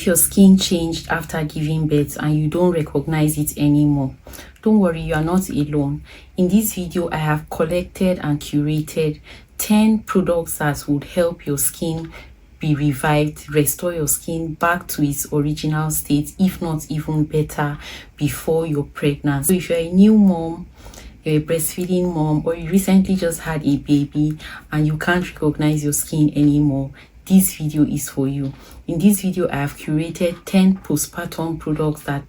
If your skin changed after giving birth and you don't recognize it anymore, don't worry, you are not alone. In this video, I have collected and curated 10 products that would help your skin be revived, restore your skin back to its original state, if not even better, before your pregnancy. So if you're a new mom, you're a breastfeeding mom, or you recently just had a baby and you can't recognize your skin anymore, this video is for you. In this video, I have curated 10 postpartum products that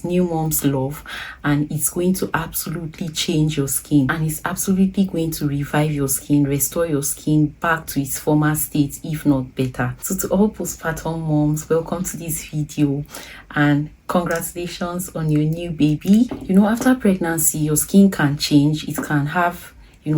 new moms love, and it's going to absolutely change your skin, and it's absolutely going to revive your skin, restore your skin back to its former state, if not better. So to all postpartum moms, welcome to this video and congratulations on your new baby. After pregnancy, your skin can change. It can have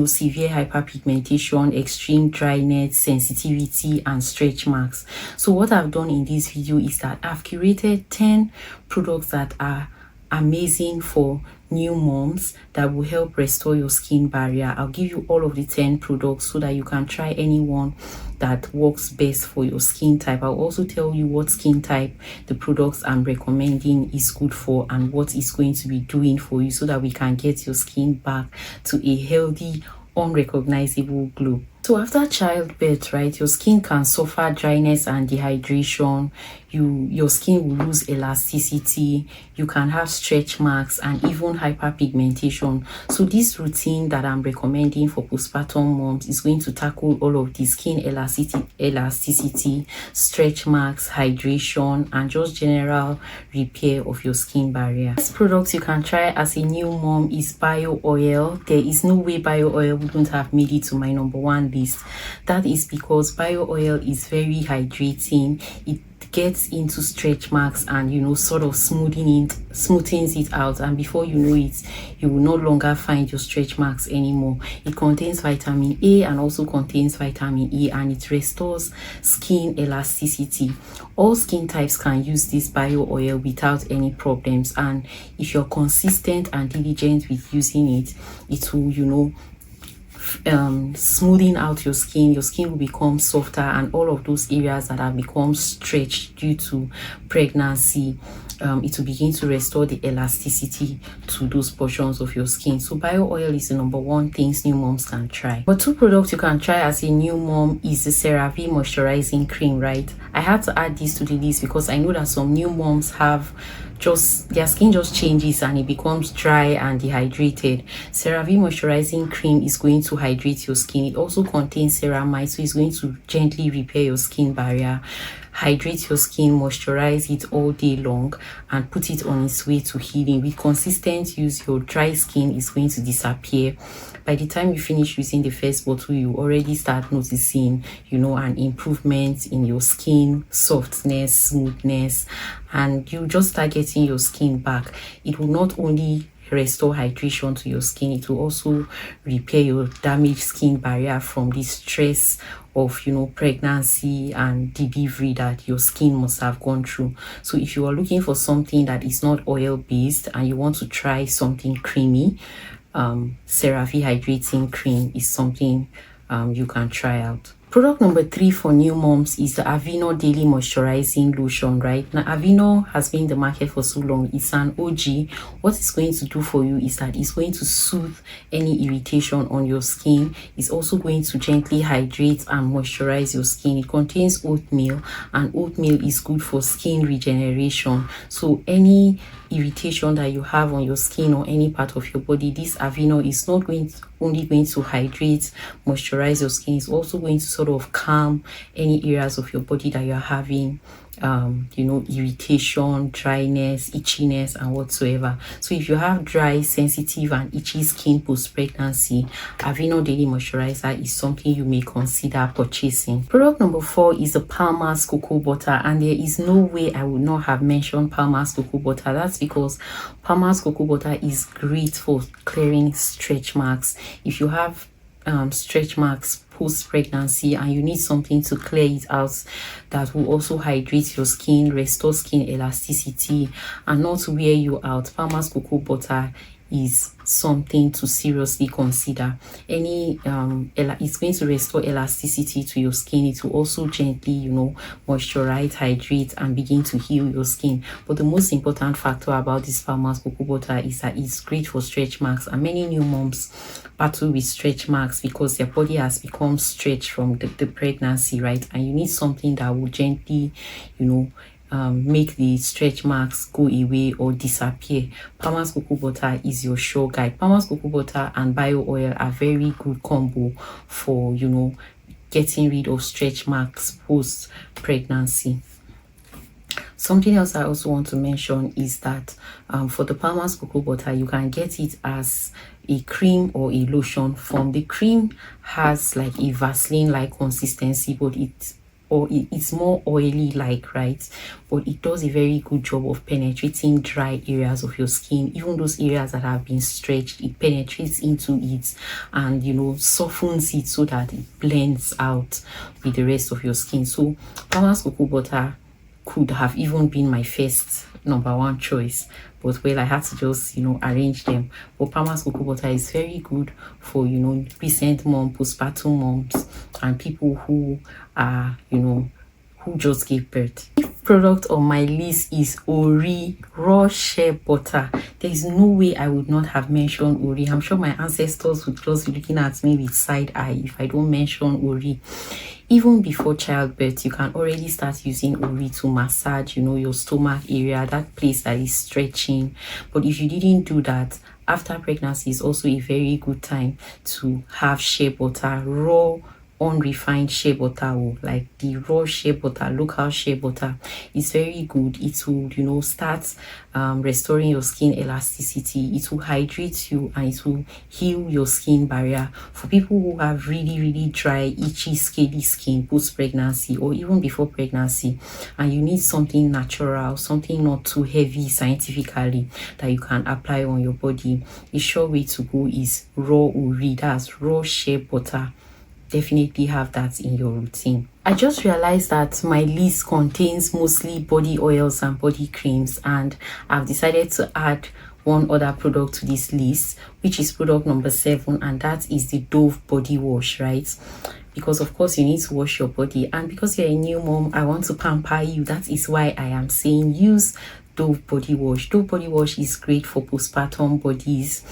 severe hyperpigmentation, extreme dryness, sensitivity, and stretch marks. So what I've done in this video is that I've curated 10 products that are amazing for new moms that will help restore your skin barrier. I'll give you all of the 10 products so that you can try any one that works best for your skin type. I'll also tell you what skin type the products I'm recommending is good for and what it's going to be doing for you, so that we can get your skin back to a healthy, unrecognizable glow. So after childbirth, right, your skin can suffer dryness and dehydration. Your skin will lose elasticity. You can have stretch marks and even hyperpigmentation. So this routine that I'm recommending for postpartum moms is going to tackle all of the skin elasticity, stretch marks, hydration, and just general repair of your skin barrier. This product you can try as a new mom is bio oil. There is no way bio oil wouldn't have made it to my #1 list. That is because bio oil is very hydrating. It gets into stretch marks and sort of smoothens it out, and before you know it, you will no longer find your stretch marks anymore. It contains vitamin A and also contains vitamin E, and it restores skin elasticity. All skin types can use this bio oil without any problems, and if you're consistent and diligent with using it, it will smoothing out your skin. Your skin will become softer, and all of those areas that have become stretched due to pregnancy, it will begin to restore the elasticity to those portions of your skin. So bio oil is the #1 things new moms can try. But 2 products you can try as a new mom is the CeraVe moisturizing cream, right? I had to add this to the list because I know that some new moms have their skin just changes and it becomes dry and dehydrated. CeraVe moisturizing cream is going to hydrate your skin. It also contains ceramides, so it's going to gently repair your skin barrier, hydrate your skin, moisturize it all day long, and put it on its way to healing. With consistent use, your dry skin is going to disappear. By the time you finish using the first bottle, you already start noticing an improvement in your skin, softness, smoothness, and you just start getting your skin back. It will not only restore hydration to your skin, it will also repair your damaged skin barrier from the stress of pregnancy and delivery that your skin must have gone through. So if you are looking for something that is not oil based and you want to try something creamy, CeraVe hydrating cream is something you can try out. Product #3 for new moms is the Aveeno Daily Moisturizing Lotion, right? Now, Aveeno has been in the market for so long. It's an OG. What it's going to do for you is that it's going to soothe any irritation on your skin. It's also going to gently hydrate and moisturize your skin. It contains oatmeal, and oatmeal is good for skin regeneration. So any irritation that you have on your skin or any part of your body, this Aveeno is not only going to hydrate, moisturize your skin, it's also going to sort of calm any areas of your body that you're having irritation, dryness, itchiness, and whatsoever. So if you have dry, sensitive, and itchy skin post-pregnancy, Aveeno Daily Moisturizer is something you may consider purchasing. Product #4 is the Palmer's Cocoa Butter, and there is no way I would not have mentioned Palmer's Cocoa Butter. That's because Palmer's Cocoa Butter is great for clearing stretch marks. If you have stretch marks post-pregnancy and you need something to clear it out that will also hydrate your skin, restore skin elasticity, and not wear you out, Palmer's Cocoa Butter is something to seriously consider. It's going to restore elasticity to your skin. It will also gently, moisturize, hydrate, and begin to heal your skin. But the most important factor about this Farmers Cocoa Butter is that it's great for stretch marks, and many new moms battle with stretch marks because their body has become stretched from the pregnancy, right? And you need something that will gently, make the stretch marks go away or disappear. Farmers Cocoa Butter is your sure guide. Farmers Cocoa Butter and bio oil are very good combo for getting rid of stretch marks post pregnancy. Something else I also want to mention is that for the Farmers Cocoa Butter, you can get it as a cream or a lotion form. The cream has like a Vaseline-like consistency, but it's more oily like, right? But it does a very good job of penetrating dry areas of your skin, even those areas that have been stretched. It penetrates into it and softens it so that it blends out with the rest of your skin. So Farmers Cocoa Butter could have even been my first number one choice, but well, I had to just arrange them. But Farmers Cocoa Butter is very good for recent mom, postpartum moms, and people who are who just gave birth. Product on my list is Ori raw shea butter. There is no way I would not have mentioned Ori. I'm sure my ancestors would just be looking at me with side eye if I don't mention Ori. Even before childbirth, you can already start using Ori to massage, your stomach area, that place that is stretching. But if you didn't do that, after pregnancy is also a very good time to have shea butter, raw, unrefined shea butter, like the raw shea butter, local shea butter. Is very good. It will start restoring your skin elasticity. It will hydrate you and it will heal your skin barrier. For people who have really dry, itchy, scaly skin post pregnancy or even before pregnancy, and you need something natural, something not too heavy scientifically that you can apply on your body, a sure way to go is raw Ori. That's raw shea butter. Definitely have that in your routine. I just realized that my list contains mostly body oils and body creams, and I've decided to add one other product to this list, which is product number 7, and that is the Dove body wash, right? Because of course you need to wash your body, and because you're a new mom, I want to pamper you. That is why I am saying use Dove body wash. Dove body wash is great for postpartum bodies.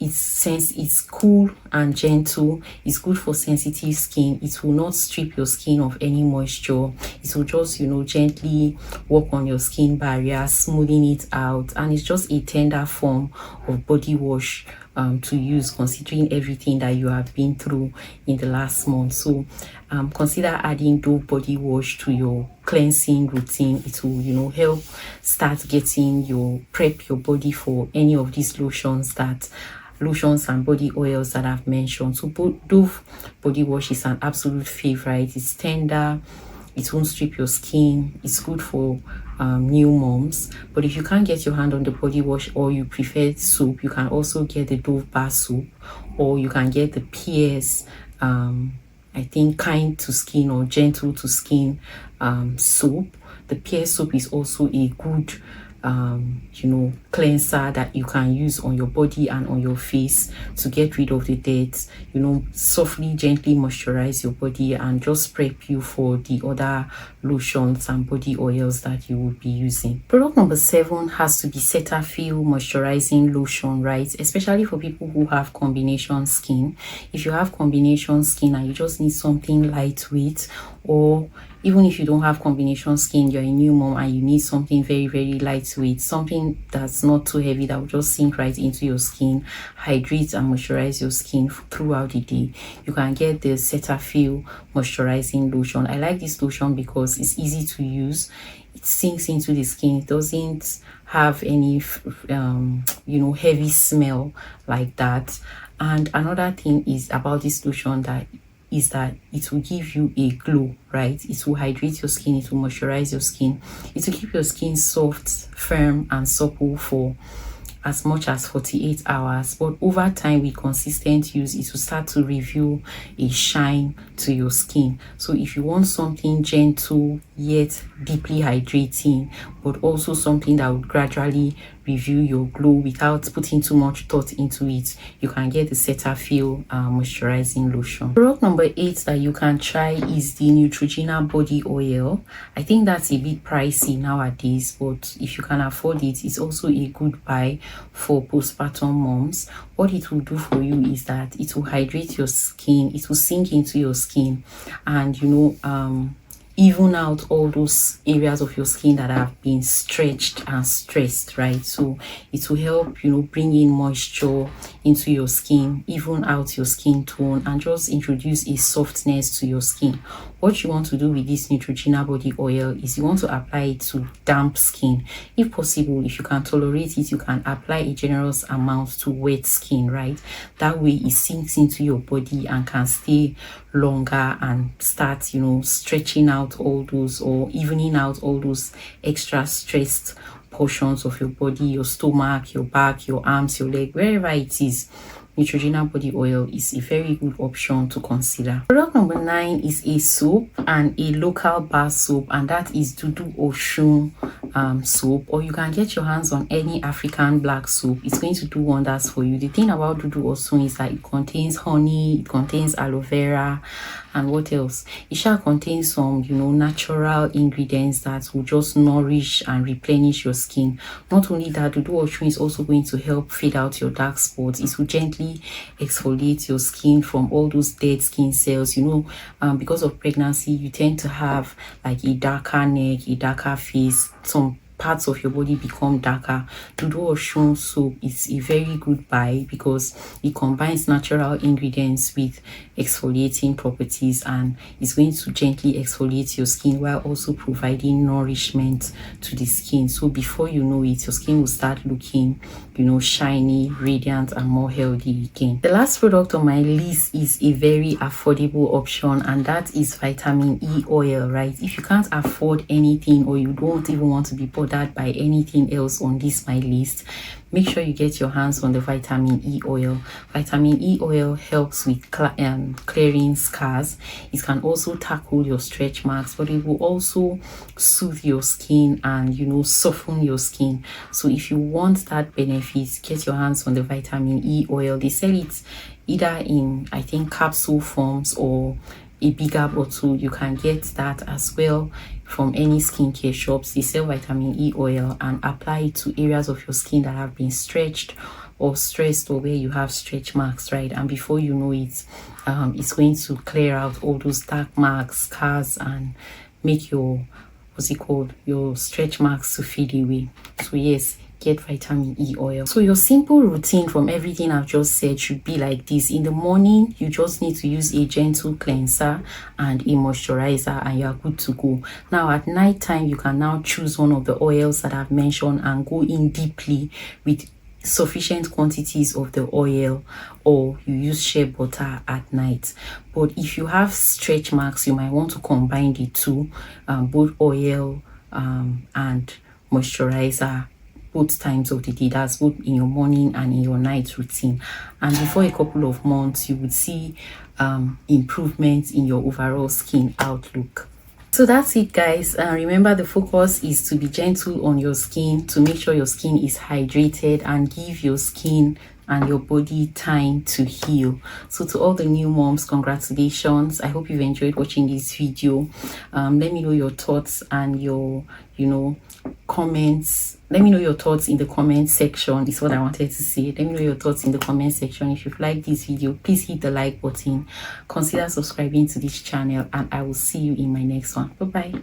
It's cool and gentle. It's good for sensitive skin. It will not strip your skin of any moisture. It will just gently work on your skin barrier, smoothing it out, and it's just a tender form of body wash to use, considering everything that you have been through in the last month. So consider adding Dove body wash to your cleansing routine. It will help start getting prep your body for any of these lotions and body oils that I've mentioned. So Dove body wash is an absolute favorite. It's tender, it won't strip your skin, it's good for new moms. But if you can't get your hand on the body wash or you prefer soap, you can also get the Dove bar soap, or you can get the PS I think kind to skin or gentle to skin soap. The PS soap is also a good cleanser that you can use on your body and on your face to get rid of the dirt, softly, gently moisturize your body and just prep you for the other lotions and body oils that you will be using. Product number 7 has to be Cetaphil moisturizing lotion, right? Especially for people who have combination skin. If you have combination skin and you just need something lightweight, or even if you don't have combination skin, you're a new mom and you need something very lightweight, something that's not too heavy, that will just sink right into your skin, hydrate and moisturize your skin throughout the day, you can get the Cetaphil moisturizing lotion. I like this lotion because it's easy to use. It sinks into the skin. It doesn't have any heavy smell like that. And another thing is about this lotion that it will give you a glow, right? It will hydrate your skin, it will moisturize your skin, it will keep your skin soft, firm and supple for as much as 48 hours. But over time, with consistent use, it will start to reveal a shine to your skin. So if you want something gentle yet deeply hydrating, but also something that would gradually review your glow without putting too much thought into it. You can get the Cetaphil moisturizing lotion. Product number 8 that you can try is the Neutrogena body oil. I think that's a bit pricey nowadays, but if you can afford it, it's also a good buy for postpartum moms. What it will do for you is that it will hydrate your skin, it will sink into your skin, and even out all those areas of your skin that have been stretched and stressed, right? So it will help bring in moisture into your skin, even out your skin tone, and just introduce a softness to your skin. What you want to do with this Neutrogena body oil is you want to apply it to damp skin. If possible, if you can tolerate it, you can apply a generous amount to wet skin, right? That way it sinks into your body and can stay longer and start stretching out all those, or evening out all those extra stressed portions of your body, your stomach, your back, your arms, your leg, wherever it is. Neutrogena body oil is a very good option to consider. Product number 9 is a soap, and a local bar soap, and that is Dudu Oshun soap, or you can get your hands on any African black soap. It's going to do wonders for you. The thing about Dudu Oshun is that it contains honey, it contains aloe vera, and what else? It shall contain some natural ingredients that will just nourish and replenish your skin. Not only that, Dudu Oshun is also going to help fade out your dark spots. It will gently exfoliate your skin from all those dead skin cells. Because of pregnancy, you tend to have like a darker neck, a darker face, some parts of your body become darker. Dudu Oshun soap is a very good buy because it combines natural ingredients with exfoliating properties, and it's going to gently exfoliate your skin while also providing nourishment to the skin. So before you know it, your skin will start looking shiny, radiant, and more healthy again. The last product on my list is a very affordable option, and that is vitamin E oil, right? If you can't afford anything, or you don't even want to be bothered by anything else on this my list, make sure you get your hands on the vitamin E oil. Vitamin E oil helps with clearing scars. It can also tackle your stretch marks, but it will also soothe your skin and soften your skin. So if you want that benefit, get your hands on the vitamin E oil. They sell it either in, I think, capsule forms or a bigger bottle. You can get that as well from any skincare shops. They sell vitamin E oil, and apply it to areas of your skin that have been stretched or stressed, or where you have stretch marks, right? And before you know it, it's going to clear out all those dark marks, scars, and make your your stretch marks to fade away. So yes, get vitamin E oil. So your simple routine from everything I've just said should be like this. In the morning, you just need to use a gentle cleanser and a moisturizer, and you are good to go. Now at night time, you can now choose one of the oils that I've mentioned and go in deeply with sufficient quantities of the oil, or you use shea butter at night. But if you have stretch marks, you might want to combine the two, both oil and moisturizer, both times of the day. That's both in your morning and in your night routine, and before a couple of months you would see improvements in your overall skin outlook. So that's it, guys. Remember, the focus is to be gentle on your skin, to make sure your skin is hydrated, and give your skin and your body time to heal. So to all the new moms, congratulations. I hope you've enjoyed watching this video. Let me know your thoughts and your comments. Let me know your thoughts in the comment section, is what I wanted to say. Let me know your thoughts in the comment section. If you've liked this video, please hit the like button, consider subscribing to this channel, and I will see you in my next one. Bye bye.